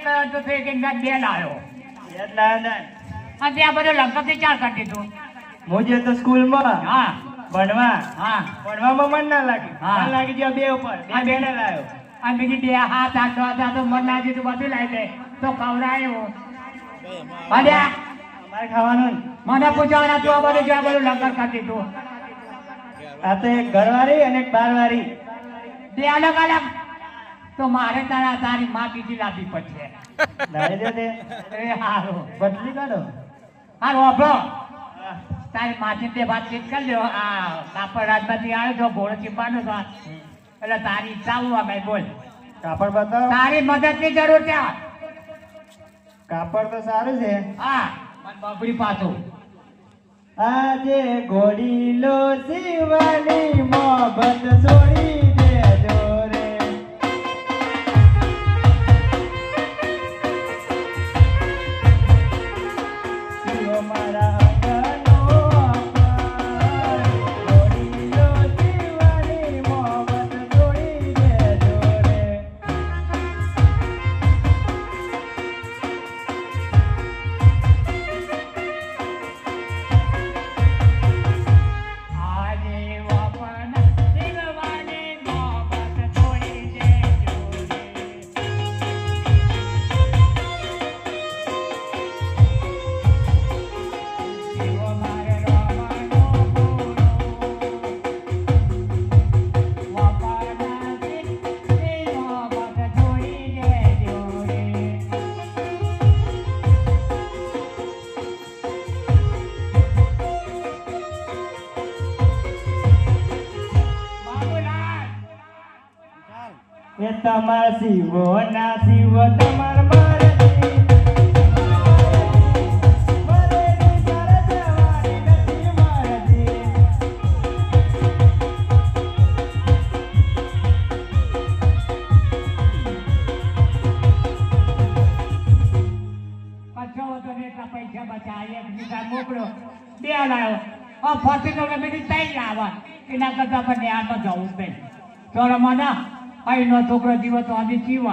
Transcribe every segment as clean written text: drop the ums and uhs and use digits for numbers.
એક તો એક ગાત બે લાવ્યો એટલા ને અને ત્યાં બધું લગભગ ચાર કરી દીધું મુજે તો સ્કૂલમાં હા ભણવા હા ભણવામાં મન ના લાગ્યું હા. મન લાગી ગયો બે ઉપર બે બેને લાવ્યો અને બીજી બે હાથ આઠ તો મન લાગી તો બધું લાવી દે તો ખવડાયો અલ્યા અમારે ખાવાનું ને. મને પૂછવાના તું આ બધું જ્યાં બધું લગન કરી દીધું આ તો એક ઘરવાળી અને એક બહારવાળી બે અલગ અલગ તો મારે તારી માં બીજી લાવવી પડશે લાવી દે તે એ હારું બદલી કાઢો હારું અભો તારી માથી તે વાતચીત કરી લ્યો આ કાપડ રાજમાંથી આવ્યો છો ઘોડો ચીપાનો છો એટલે તારી ઈચ્છા હું અમે બોલ કાપડ બતાવો તારી મદદની જરૂર છે કાપડ તો સારું છે હા મને બબડી પાછું આજે ઘોડીલો શિવાની મોહબ્બત છોડી દેજો રે શિવો મારા અંગનો અપાર. ઘોડીલો શિવાની મોહબ્બત છોડી દેજો રે આજે વપન શિવવાની મોહબ્બત છોડી દેજો રે. શિવો મારે રમણનો ઘોડો. વપનથી એ મોહબ્બત છોડી દેજો રે. બાબુલાલ એ તમાર શિવો ના શિવ તમાર મરજી મરેલી તારે જવાની નથી મરજી પાછો હતો ને એટલા પૈસા બચાવી એક બીજા મોકલો બે લાવ્યો ફરતી તો બીજી ત્રણ લાવવા એના કરતા પણ ન્યાયમાં જવું જ નહીં ચોરો મને અહીંનો છોકરો જીવો તો હજી જીવ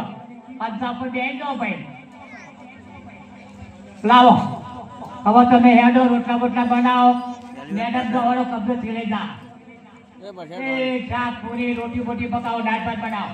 અંતા પર બે દો ભાઈ લાવો હવે તમે હેડો રોટલા બોટલા બનાવો મેડમ દોડો કબ્જો થી લઈ જા એ શાક પૂરી રોટી બોટી પકાવો દાળ ભાત બનાવો